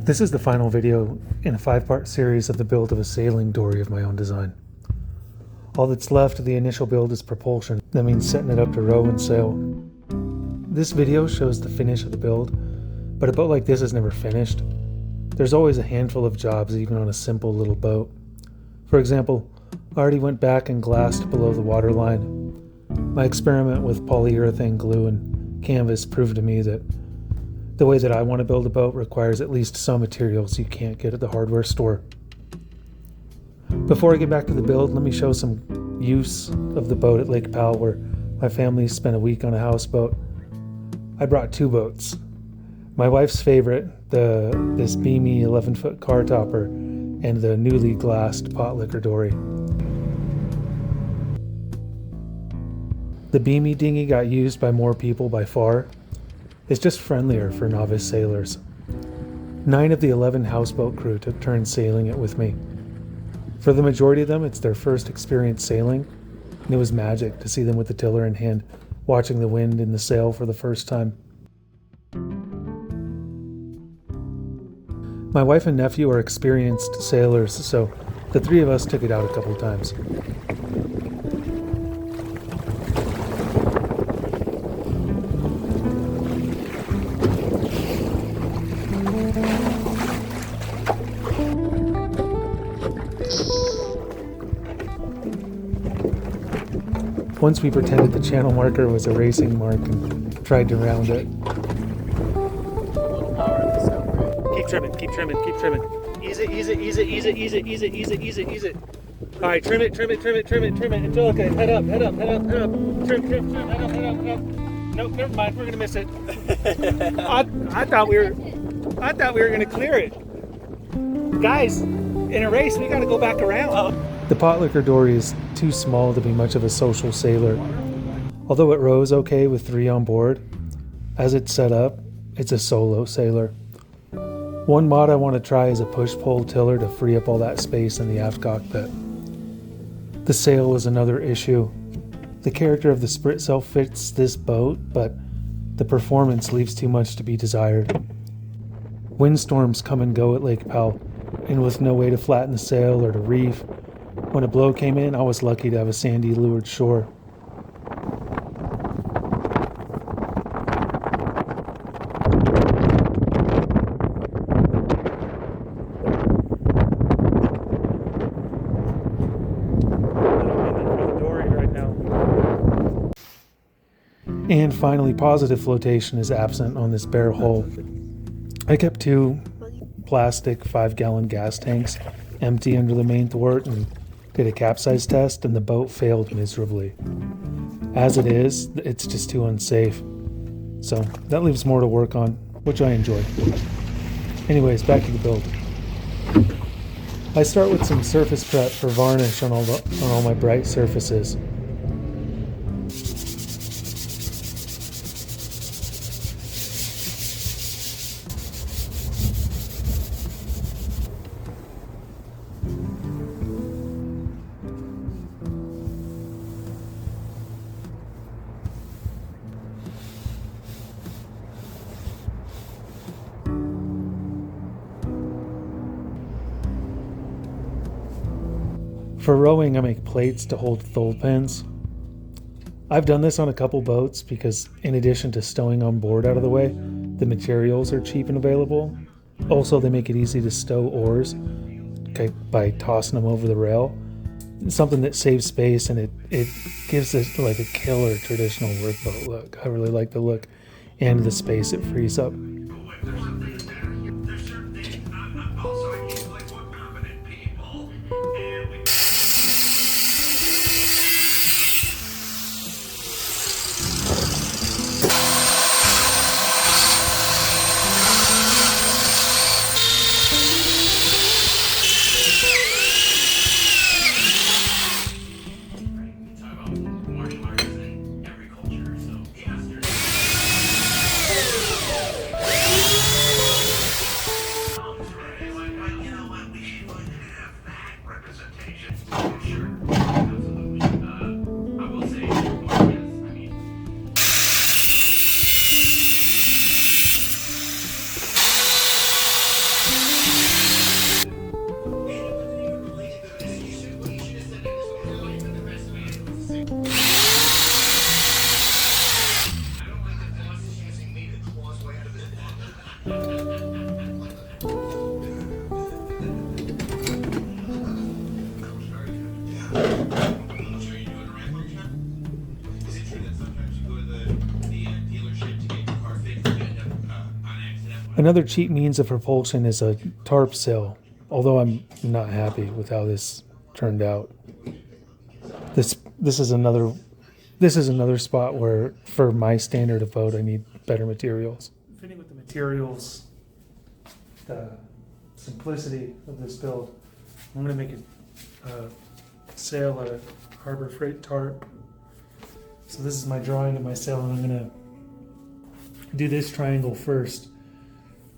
This is the final video in a 5-part series of the build of a sailing dory of my own design. All that's left of the initial build is propulsion. That means setting it up to row and sail. This video shows the finish of the build, but a boat like this is never finished. There's always a handful of jobs even on a simple little boat. For example, I already went back and glassed below the waterline. My experiment with polyurethane glue and canvas proved to me that the way that I want to build a boat requires at least some materials you can't get at the hardware store. Before I get back to the build, let me show some use of the boat at Lake Powell, where my family spent a week on a houseboat. I brought 2 boats. My wife's favorite, this Beamie 11-foot car topper, and the newly glassed Potlicker Dory. The Beamie dinghy got used by more people by far. It's just friendlier for novice sailors. 9 of the 11 houseboat crew took turns sailing it with me. For the majority of them, it's their first experience sailing, and it was magic to see them with the tiller in hand, watching the wind in the sail for the first time. My wife and nephew are experienced sailors, so the 3 of us took it out a couple times. Once we pretended the channel marker was a racing mark and tried to round it. Keep trimming, keep trimming, keep trimming. Ease it, ease it, ease it, ease it, ease it, ease it, ease it, ease it, ease it. All right, trim it, trim it, trim it, trim it, trim it. Angelica, head up, head up, head up, head up. Trim, trim, trim, head up, head up, head up. Nope, never mind, we're gonna miss it. I thought we were gonna clear it. Guys, in a race, we gotta go back around. The Potlicker Dory is too small to be much of a social sailor. Although it rows okay with 3 on board, as it's set up, it's a solo sailor. One mod I want to try is a push-pull tiller to free up all that space in the aft cockpit. The sail is another issue. The character of the spritsail fits this boat, but the performance leaves too much to be desired. Windstorms come and go at Lake Powell, and with no way to flatten the sail or to reef, when a blow came in, I was lucky to have a sandy leeward shore. And finally, positive flotation is absent on this bare hull. I kept 2 plastic 5-gallon gas tanks empty under the main thwart and did a capsize test, and the boat failed miserably. As it is, it's just too unsafe. So that leaves more to work on, which I enjoy. Anyways, back to the build. I start with some surface prep for varnish on all my bright surfaces. For rowing, I make plates to hold thole pins. I've done this on a couple boats because in addition to stowing on board out of the way, the materials are cheap and available. Also, they make it easy to stow oars by tossing them over the rail. It's something that saves space, and it gives it like a killer traditional workboat look. I really like the look and the space it frees up. Another cheap means of propulsion is a tarp sail, although I'm not happy with how this turned out. This is another spot where, for my standard of boat, I need better materials. Fitting with the materials, the simplicity of this build, I'm going to make a sail out of Harbor Freight tarp. So this is my drawing of my sail, and I'm going to do this triangle first.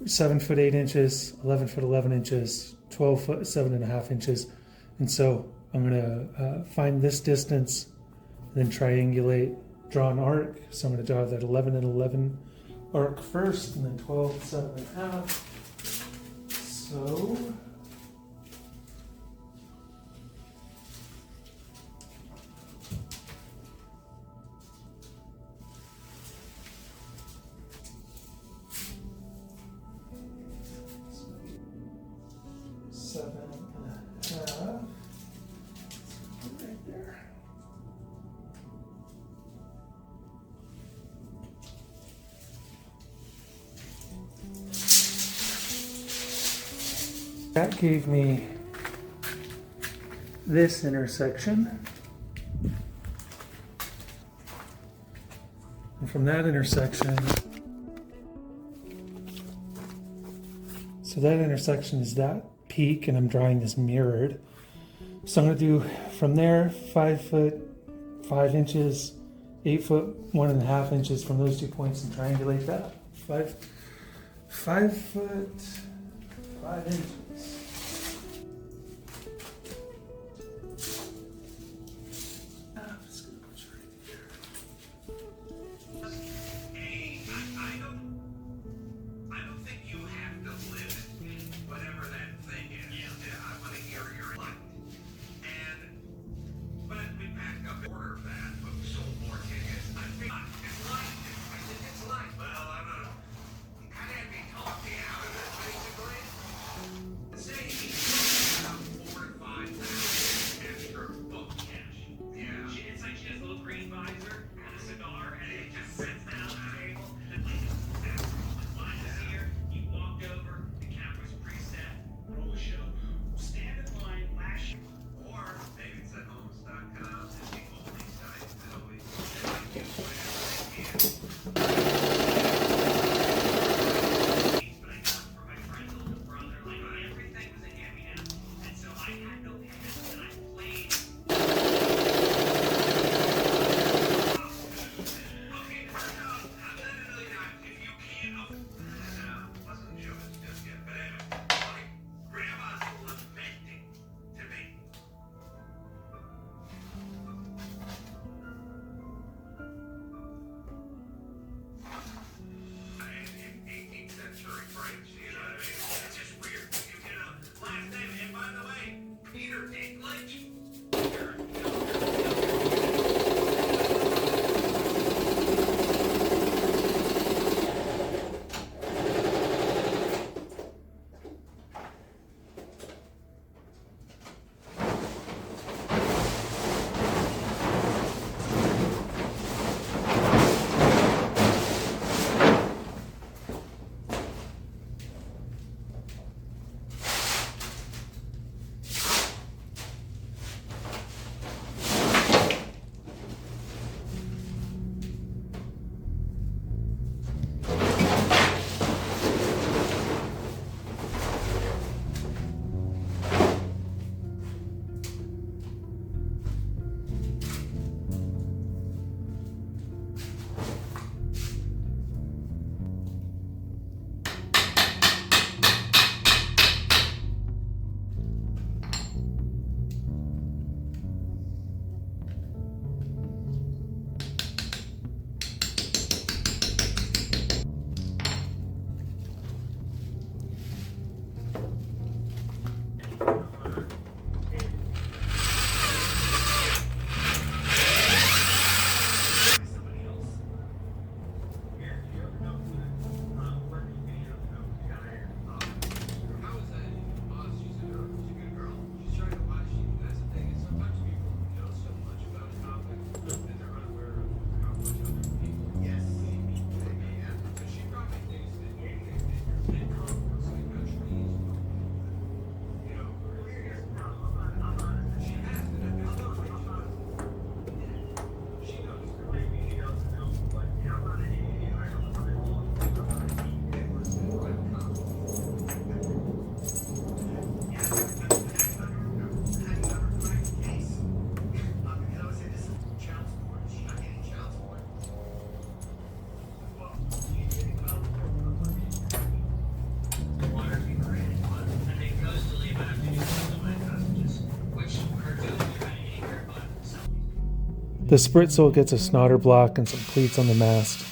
7 foot 8 inches, 11 foot 11 inches, 12 foot 7.5 inches. And so I'm going to find this distance, then triangulate, draw an arc. So I'm going to draw that 11 and 11 arc first, and then 12, 7.5. So right there. That gave me this intersection. And from that intersection, so that intersection is that peak, and I'm drawing this mirrored. So I'm going to do from there 5 foot 5 inches, 8 foot 1.5 inches from those 2 points, and triangulate that. 5 foot 5 inches. The spritsail gets a snotter block and some cleats on the mast.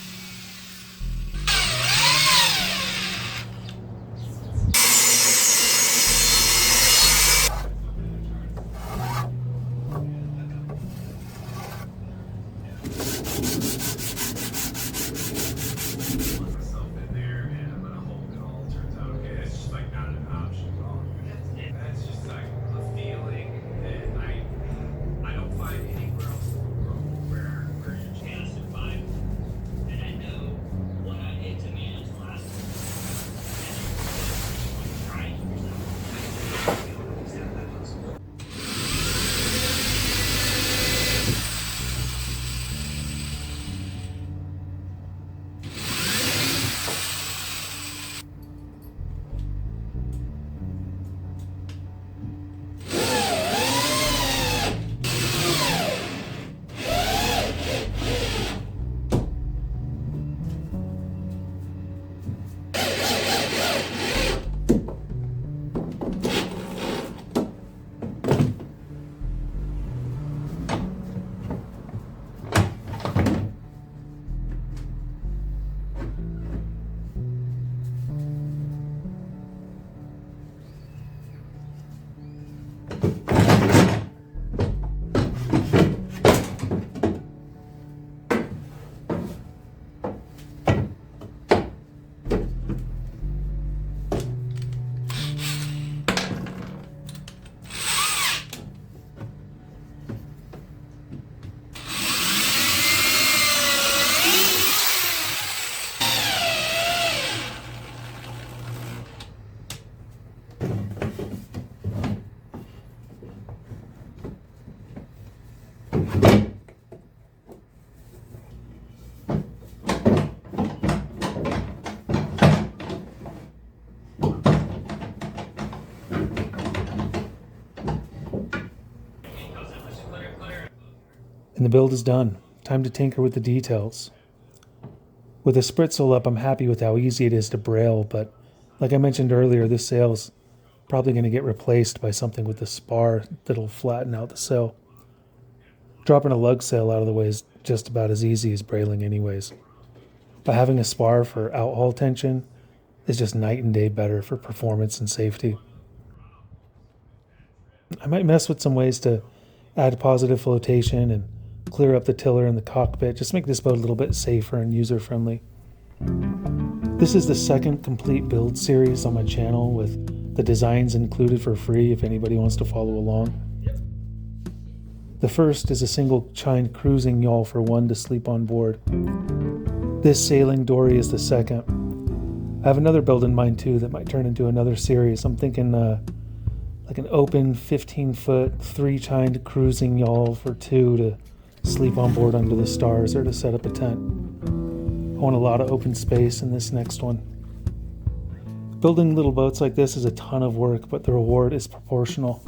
And the build is done. Time to tinker with the details. With the spritsail up, I'm happy with how easy it is to braille, but like I mentioned earlier, this sail's probably going to get replaced by something with a spar that'll flatten out the sail. Dropping a lug sail out of the way is just about as easy as brailing anyways. But having a spar for outhaul tension is just night and day better for performance and safety. I might mess with some ways to add positive flotation and clear up the tiller in the cockpit, just make this boat a little bit safer and user-friendly. This is the second complete build series on my channel with the designs included for free if anybody wants to follow along. The first is a single chine cruising yawl for one to sleep on board. This sailing dory is the second. I have another build in mind too that might turn into another series. I'm thinking like an open 15-foot, 3-chined cruising yawl for two to sleep on board under the stars or to set up a tent. I want a lot of open space in this next one. Building little boats like this is a ton of work, but the reward is proportional.